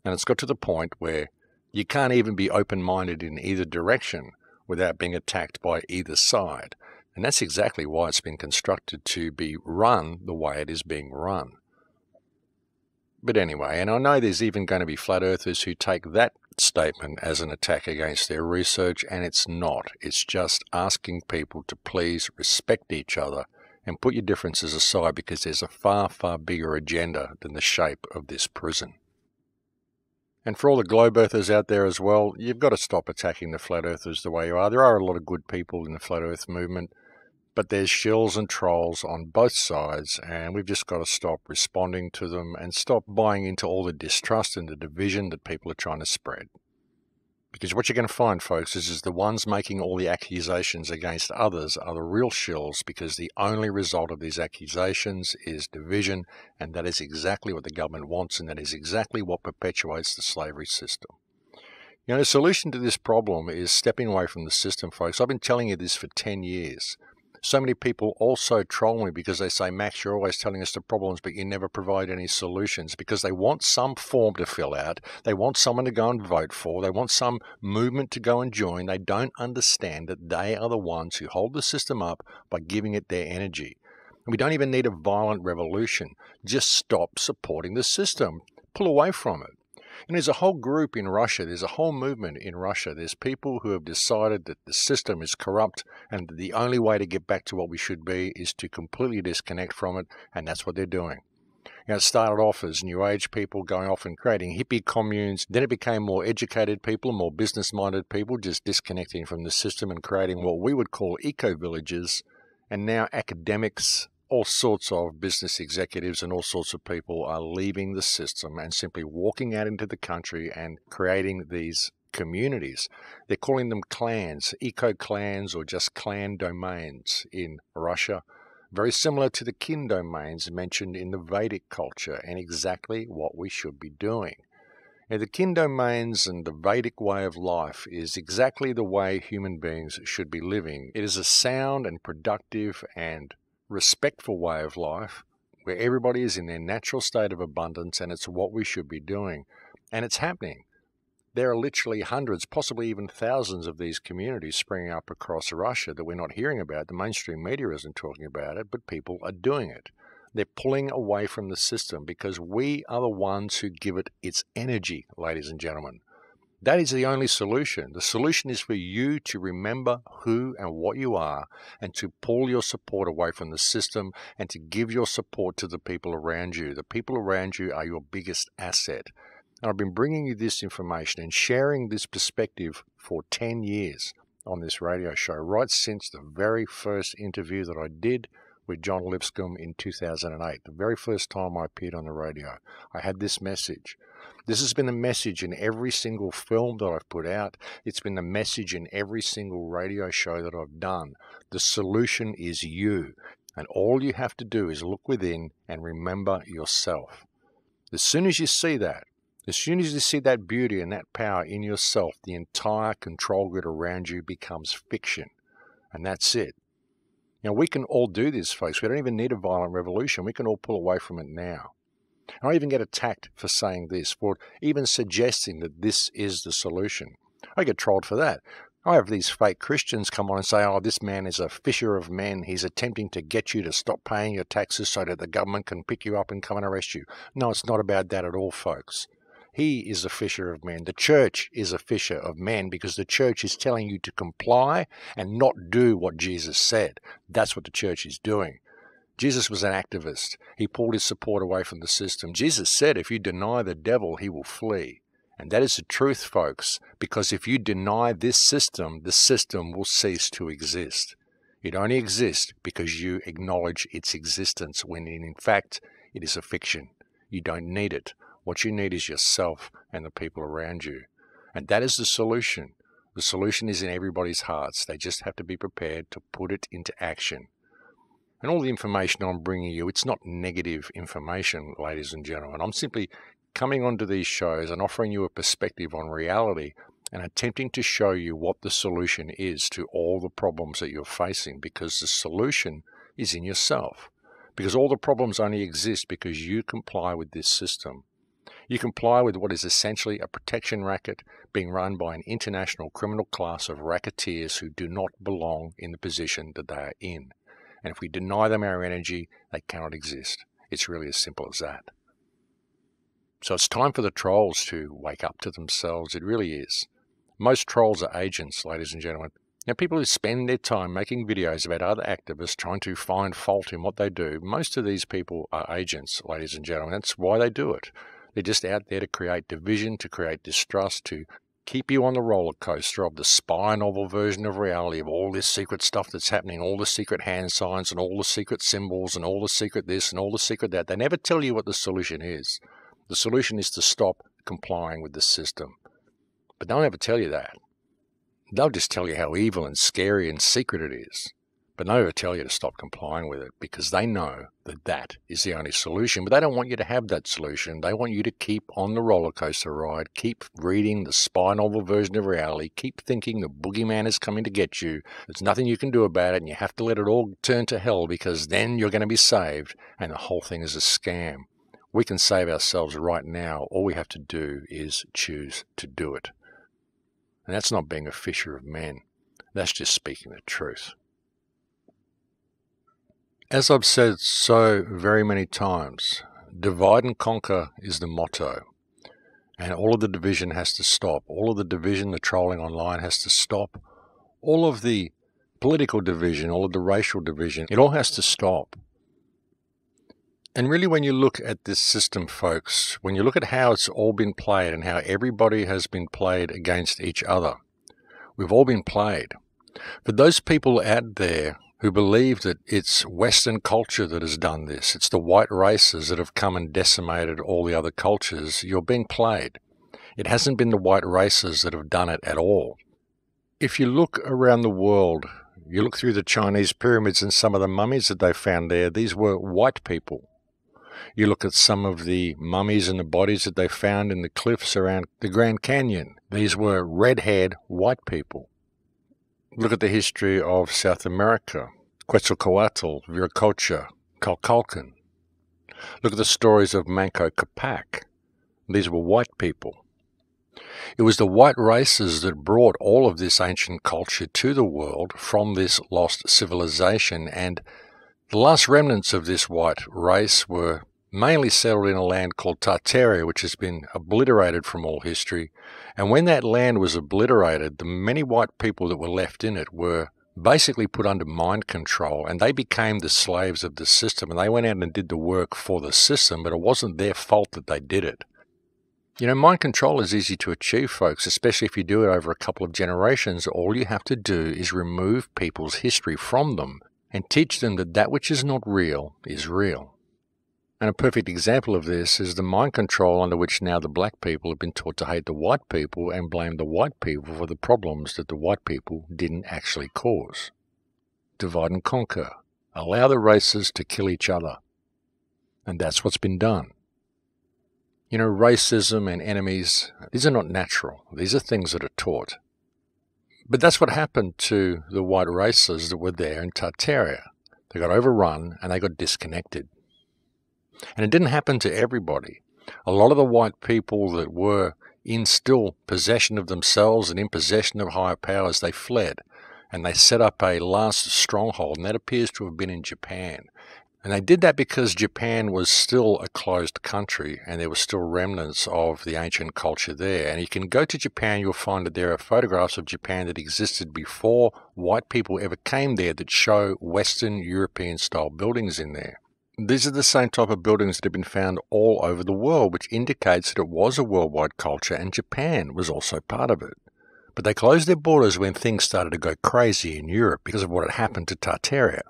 And it's got to the point where you can't even be open-minded in either direction without being attacked by either side. And that's exactly why it's been constructed to be run the way it is being run. But anyway, and I know there's even going to be flat earthers who take that statement as an attack against their research, and it's not. It's just asking people to please respect each other and put your differences aside, because there's a far, far bigger agenda than the shape of this prison. And for all the globe earthers out there as well, you've got to stop attacking the flat earthers the way you are. There are a lot of good people in the flat earth movement, but there's shills and trolls on both sides, and we've just got to stop responding to them and stop buying into all the distrust and the division that people are trying to spread. Because what you're going to find, folks, is the ones making all the accusations against others are the real shills, because the only result of these accusations is division, and that is exactly what the government wants, and that is exactly what perpetuates the slavery system. The solution to this problem is stepping away from the system, folks. I've been telling you this for 10 years. So many people also troll me because they say, Max, you're always telling us the problems, but you never provide any solutions, because they want some form to fill out. They want someone to go and vote for. They want some movement to go and join. They don't understand that they are the ones who hold the system up by giving it their energy. And we don't even need a violent revolution. Just stop supporting the system. Pull away from it. And there's a whole group in Russia, there's a whole movement in Russia. There's people who have decided that the system is corrupt and that the only way to get back to what we should be is to completely disconnect from it, and that's what they're doing. It started off as New Age people going off and creating hippie communes. Then it became more educated people, more business-minded people just disconnecting from the system and creating what we would call eco-villages. And now academics, all sorts of business executives and all sorts of people are leaving the system and simply walking out into the country and creating these communities. They're calling them clans, eco-clans, or just clan domains in Russia, very similar to the kin domains mentioned in the Vedic culture, and exactly what we should be doing. Now, the kin domains and the Vedic way of life is exactly the way human beings should be living. It is a sound and productive and respectful way of life where everybody is in their natural state of abundance, and it's what we should be doing. And it's happening. There are literally hundreds, possibly even thousands of these communities springing up across Russia that we're not hearing about. The mainstream media isn't talking about it, but people are doing it. They're pulling away from the system because we are the ones who give it its energy, ladies and gentlemen. That is the only solution. The solution is for you to remember who and what you are, and to pull your support away from the system, and to give your support to the people around you. The people around you are your biggest asset. And I've been bringing you this information and sharing this perspective for 10 years on this radio show, right since the very first interview that I did with John Lipscomb in 2008. The very first time I appeared on the radio, I had this message. This has been the message in every single film that I've put out. It's been the message in every single radio show that I've done. The solution is you. And all you have to do is look within and remember yourself. As soon as you see that, as soon as you see that beauty and that power in yourself, the entire control grid around you becomes fiction. And that's it. Now, we can all do this, folks. We don't even need a violent revolution. We can all pull away from it now. And I even get attacked for saying this, for even suggesting that this is the solution. I get trolled for that. I have these fake Christians come on and say, oh, this man is a fisher of men. He's attempting to get you to stop paying your taxes so that the government can pick you up and come and arrest you. No, it's not about that at all, folks. He is a fisher of men. The church is a fisher of men, because the church is telling you to comply and not do what Jesus said. That's what the church is doing. Jesus was an activist. He pulled his support away from the system. Jesus said, if you deny the devil, he will flee. And that is the truth, folks, because if you deny this system, the system will cease to exist. It only exists because you acknowledge its existence, when in fact it is a fiction. You don't need it. What you need is yourself and the people around you. And that is the solution. The solution is in everybody's hearts. They just have to be prepared to put it into action. And all the information I'm bringing you, it's not negative information, ladies and gentlemen. I'm simply coming onto these shows and offering you a perspective on reality and attempting to show you what the solution is to all the problems that you're facing, because the solution is in yourself. Because all the problems only exist because you comply with this system. You comply with what is essentially a protection racket being run by an international criminal class of racketeers who do not belong in the position that they are in. And if we deny them our energy, they cannot exist. It's really as simple as that. So it's time for the trolls to wake up to themselves. It really is. Most trolls are agents, ladies and gentlemen. Now, people who spend their time making videos about other activists trying to find fault in what they do, most of these people are agents, ladies and gentlemen. That's why they do it. They're just out there to create division, to create distrust, to keep you on the roller coaster of the spy novel version of reality, of all this secret stuff that's happening, all the secret hand signs and all the secret symbols and all the secret this and all the secret that. They never tell you what the solution is. The solution is to stop complying with the system. But they'll never tell you that. They'll just tell you how evil and scary and secret it is. But they'll never tell you to stop complying with it, because they know that that is the only solution. But they don't want you to have that solution. They want you to keep on the roller coaster ride, keep reading the spy novel version of reality, keep thinking the boogeyman is coming to get you. There's nothing you can do about it, and you have to let it all turn to hell, because then you're going to be saved, and the whole thing is a scam. We can save ourselves right now. All we have to do is choose to do it. And that's not being a fisher of men. That's just speaking the truth. As I've said so very many times, divide and conquer is the motto. And all of the division has to stop. All of the division, the trolling online has to stop. All of the political division, all of the racial division, it all has to stop. And really, when you look at this system, folks, when you look at how it's all been played and how everybody has been played against each other, we've all been played. For those people out there who believe that it's Western culture that has done this, it's the white races that have come and decimated all the other cultures, you're being played. It hasn't been the white races that have done it at all. If you look around the world, you look through the Chinese pyramids and some of the mummies that they found there, these were white people. You look at some of the mummies and the bodies that they found in the cliffs around the Grand Canyon. These were red-haired white people. Look at the history of South America, Quetzalcoatl, Viracocha, Calcalcan. Look at the stories of Manco Capac. These were white people. It was the white races that brought all of this ancient culture to the world from this lost civilization, and the last remnants of this white race were mainly settled in a land called Tartaria, which has been obliterated from all history. And when that land was obliterated, the many white people that were left in it were basically put under mind control, and they became the slaves of the system, and they went out and did the work for the system, but it wasn't their fault that they did it. You know, mind control is easy to achieve, folks, especially if you do it over a couple of generations. All you have to do is remove people's history from them and teach them that that which is not real is real. And a perfect example of this is the mind control under which now the black people have been taught to hate the white people and blame the white people for the problems that the white people didn't actually cause. Divide and conquer. Allow the races to kill each other. And that's what's been done. You know, racism and enemies, these are not natural. These are things that are taught. But that's what happened to the white races that were there in Tartaria. They got overrun and they got disconnected. And it didn't happen to everybody. A lot of the white people that were in still possession of themselves and in possession of higher powers, they fled. And they set up a last stronghold, and that appears to have been in Japan. And they did that because Japan was still a closed country and there were still remnants of the ancient culture there. And you can go to Japan, you'll find that there are photographs of Japan that existed before white people ever came there that show Western European-style buildings in there. These are the same type of buildings that have been found all over the world, which indicates that it was a worldwide culture and Japan was also part of it. But they closed their borders when things started to go crazy in Europe because of what had happened to Tartaria.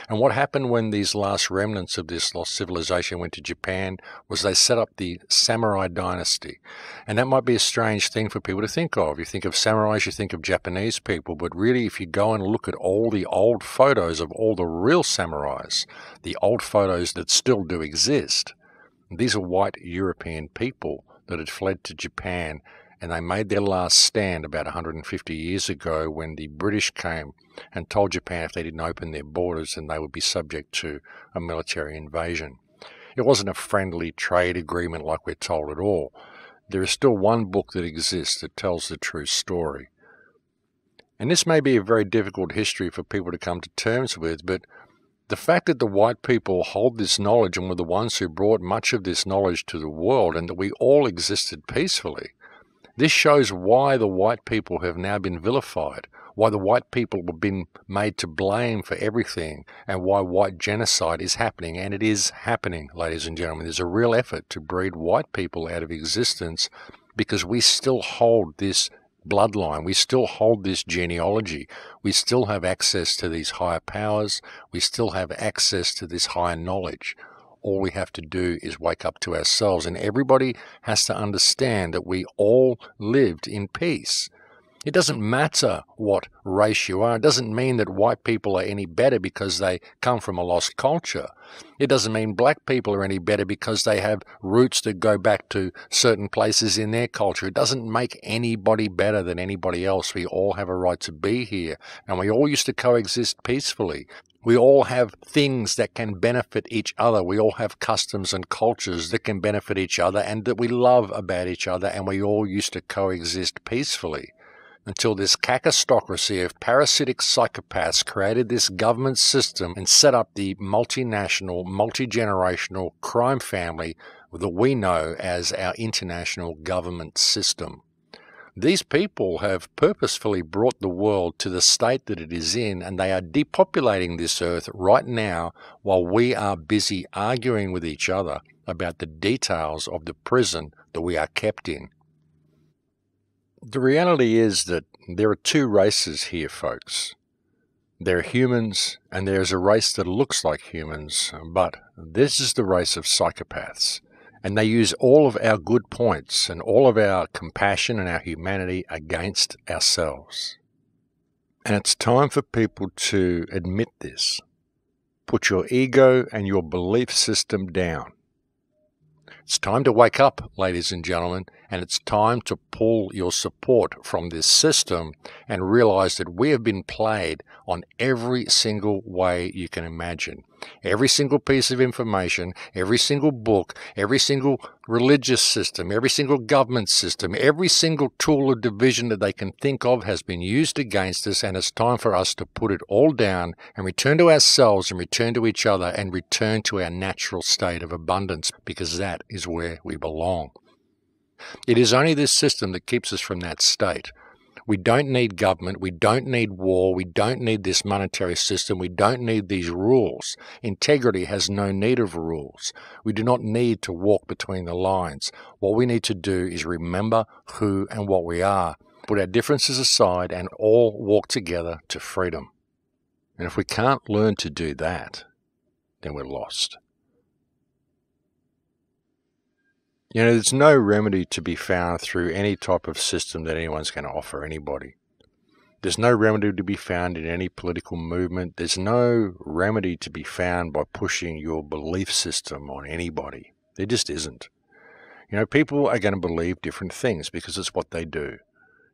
And what happened when these last remnants of this lost civilization went to Japan was they set up the samurai dynasty. And that might be a strange thing for people to think of. You think of samurais, you think of Japanese people, but really if you go and look at all the old photos of all the real samurais, the old photos that still do exist, these are white European people that had fled to Japan, and they made their last stand about 150 years ago when the British came and told Japan if they didn't open their borders then they would be subject to a military invasion. It wasn't a friendly trade agreement like we're told at all. There is still one book that exists that tells the true story. And this may be a very difficult history for people to come to terms with, but the fact that the white people hold this knowledge and were the ones who brought much of this knowledge to the world and that we all existed peacefully, this shows why the white people have now been vilified, why the white people have been made to blame for everything, and why white genocide is happening. And it is happening, ladies and gentlemen. There's a real effort to breed white people out of existence because we still hold this bloodline. We still hold this genealogy. We still have access to these higher powers. We still have access to this higher knowledge. All we have to do is wake up to ourselves, and everybody has to understand that we all lived in peace. It doesn't matter what race you are. It doesn't mean that white people are any better because they come from a lost culture. It doesn't mean black people are any better because they have roots that go back to certain places in their culture. It doesn't make anybody better than anybody else. We all have a right to be here, and we all used to coexist peacefully. We all have things that can benefit each other. We all have customs and cultures that can benefit each other and that we love about each other, and we all used to coexist peacefully. Until this cacostocracy of parasitic psychopaths created this government system and set up the multinational, multi-generational crime family that we know as our international government system. These people have purposefully brought the world to the state that it is in, and they are depopulating this earth right now while we are busy arguing with each other about the details of the prison that we are kept in. The reality is that there are two races here, folks. There are humans, and there's a race that looks like humans, but this is the race of psychopaths. And they use all of our good points and all of our compassion and our humanity against ourselves. And it's time for people to admit this. Put your ego and your belief system down. It's time to wake up, ladies and gentlemen, and it's time to pull your support from this system and realize that we have been played on every single way you can imagine. Every single piece of information, every single book, every single religious system, every single government system, every single tool of division that they can think of has been used against us, and it's time for us to put it all down and return to ourselves and return to each other and return to our natural state of abundance, because that is where we belong. It is only this system that keeps us from that state. We don't need government, we don't need war, we don't need this monetary system, we don't need these rules. Integrity has no need of rules. We do not need to walk between the lines. What we need to do is remember who and what we are, put our differences aside, and all walk together to freedom. And if we can't learn to do that, then we're lost. You know, there's no remedy to be found through any type of system that anyone's going to offer anybody. There's no remedy to be found in any political movement. There's no remedy to be found by pushing your belief system on anybody. There just isn't. You know, people are going to believe different things because it's what they do.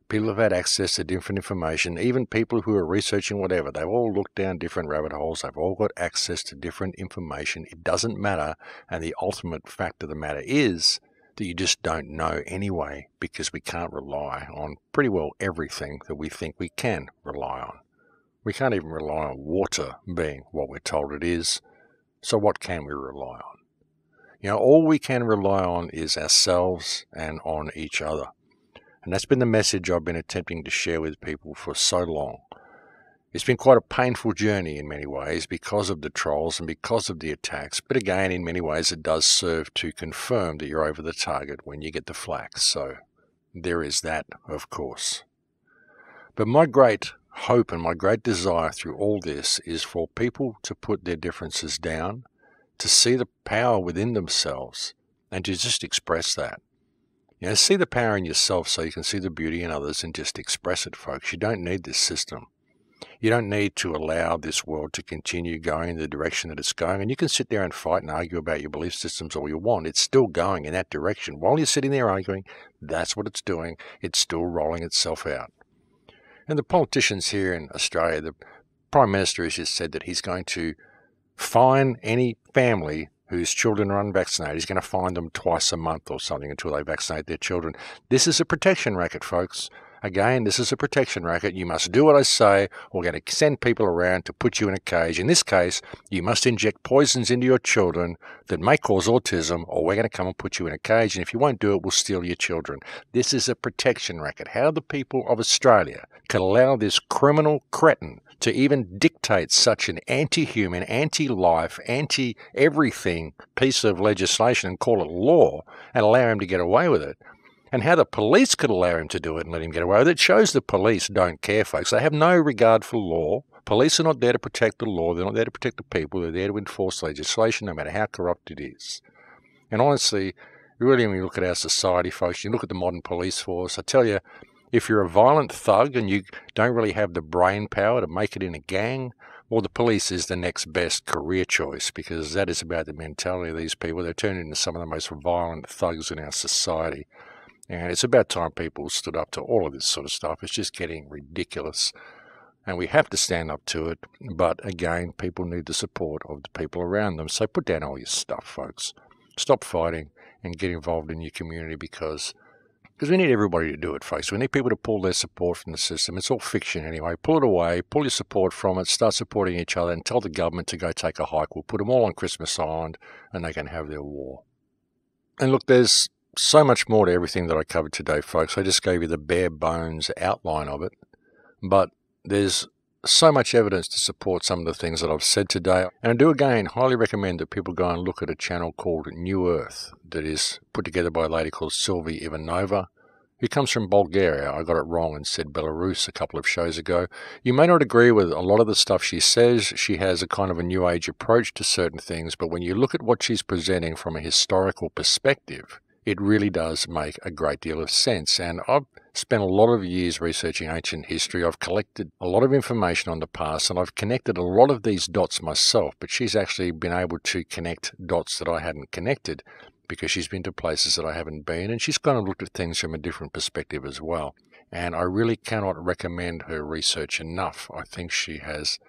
People have had access to different information. Even people who are researching whatever, they've all looked down different rabbit holes. They've all got access to different information. It doesn't matter. And the ultimate fact of the matter is that you just don't know anyway, because we can't rely on pretty well everything that we think we can rely on. We can't even rely on water being what we're told it is. So what can we rely on? You know, all we can rely on is ourselves and on each other. And that's been the message I've been attempting to share with people for so long. It's been quite a painful journey in many ways because of the trolls and because of the attacks. But again, in many ways, it does serve to confirm that you're over the target when you get the flack. So there is that, of course. But my great hope and my great desire through all this is for people to put their differences down, to see the power within themselves, and to just express that. You know, see the power in yourself so you can see the beauty in others and just express it, folks. You don't need this system. You don't need to allow this world to continue going in the direction that it's going. And you can sit there and fight and argue about your belief systems all you want. It's still going in that direction. While you're sitting there arguing, that's what it's doing. It's still rolling itself out. And the politicians here in Australia, the Prime Minister has just said that he's going to fine any family whose children are unvaccinated. He's going to fine them twice a month or something until they vaccinate their children. This is a protection racket, folks. Again, this is a protection racket. You must do what I say, or we're going to send people around to put you in a cage. In this case, you must inject poisons into your children that may cause autism, or we're going to come and put you in a cage. And if you won't do it, we'll steal your children. This is a protection racket. How the people of Australia can allow this criminal cretin to even dictate such an anti-human, anti-life, anti-everything piece of legislation and call it law and allow him to get away with it. And how the police could allow him to do it and let him get away with it shows the police don't care, folks. They have no regard for law. Police are not there to protect the law. They're not there to protect the people. They're there to enforce legislation, no matter how corrupt it is. And honestly, really, when you look at our society, folks, you look at the modern police force, I tell you, if you're a violent thug and you don't really have the brain power to make it in a gang, well, the police is the next best career choice, because that is about the mentality of these people. They're turning into some of the most violent thugs in our society. And it's about time people stood up to all of this sort of stuff. It's just getting ridiculous. And we have to stand up to it. But again, people need the support of the people around them. So put down all your stuff, folks. Stop fighting and get involved in your community, because we need everybody to do it, folks. We need people to pull their support from the system. It's all fiction anyway. Pull it away. Pull your support from it. Start supporting each other and tell the government to go take a hike. We'll put them all on Christmas Island and they can have their war. And look, there's so much more to everything that I covered today, folks. I just gave you the bare bones outline of it. But there's so much evidence to support some of the things that I've said today. And I do, again, highly recommend that people go and look at a channel called New Earth that is put together by a lady called Sylvie Ivanova, who comes from Bulgaria. I got it wrong and said Belarus a couple of shows ago. You may not agree with a lot of the stuff she says. She has a kind of a new age approach to certain things. But when you look at what she's presenting from a historical perspective, it really does make a great deal of sense. And I've spent a lot of years researching ancient history. I've collected a lot of information on the past, and I've connected a lot of these dots myself. But she's actually been able to connect dots that I hadn't connected, because she's been to places that I haven't been, and she's kind of looked at things from a different perspective as well. And I really cannot recommend her research enough. I think she has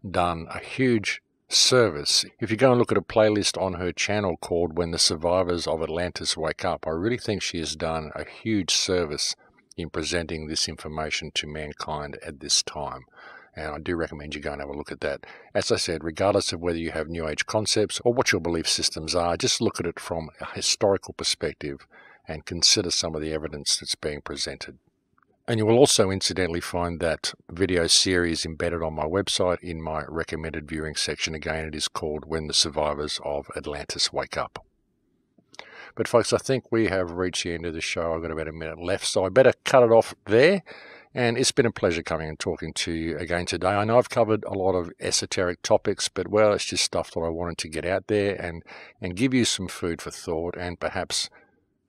done a huge service. If you go and look at a playlist on her channel called When the Survivors of Atlantis Wake Up, I really think she has done a huge service in presenting this information to mankind at this time. And I do recommend you go and have a look at that. As I said, regardless of whether you have New Age concepts or what your belief systems are, just look at it from a historical perspective and consider some of the evidence that's being presented. And you will also incidentally find that video series embedded on my website in my recommended viewing section. Again, it is called When the Survivors of Atlantis Wake Up. But folks, I think we have reached the end of the show. I've got about a minute left, so I better cut it off there. And it's been a pleasure coming and talking to you again today. I know I've covered a lot of esoteric topics, but well, it's just stuff that I wanted to get out there and give you some food for thought and perhaps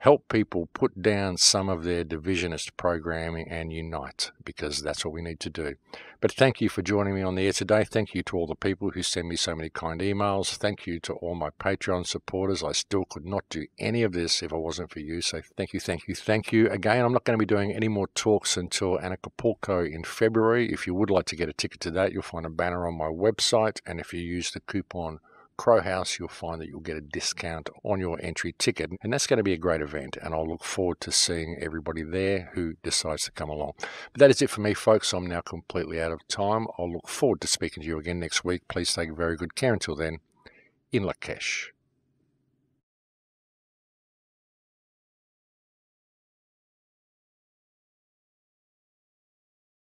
help people put down some of their divisionist programming and unite, because that's what we need to do. But thank you for joining me on the air today. Thank you to all the people who send me so many kind emails. Thank you to all my Patreon supporters. I still could not do any of this if it wasn't for you. So thank you, thank you, thank you. Again, I'm not going to be doing any more talks until Acapulco in February. If you would like to get a ticket to that, you'll find a banner on my website. And if you use the coupon Crowhouse, you'll find that you'll get a discount on your entry ticket, and that's going to be a great event, and I'll look forward to seeing everybody there who decides to come along. But that is it for me, folks. I'm now completely out of time. I'll look forward to speaking to you again next week. Please take very good care until then. In Lakesh.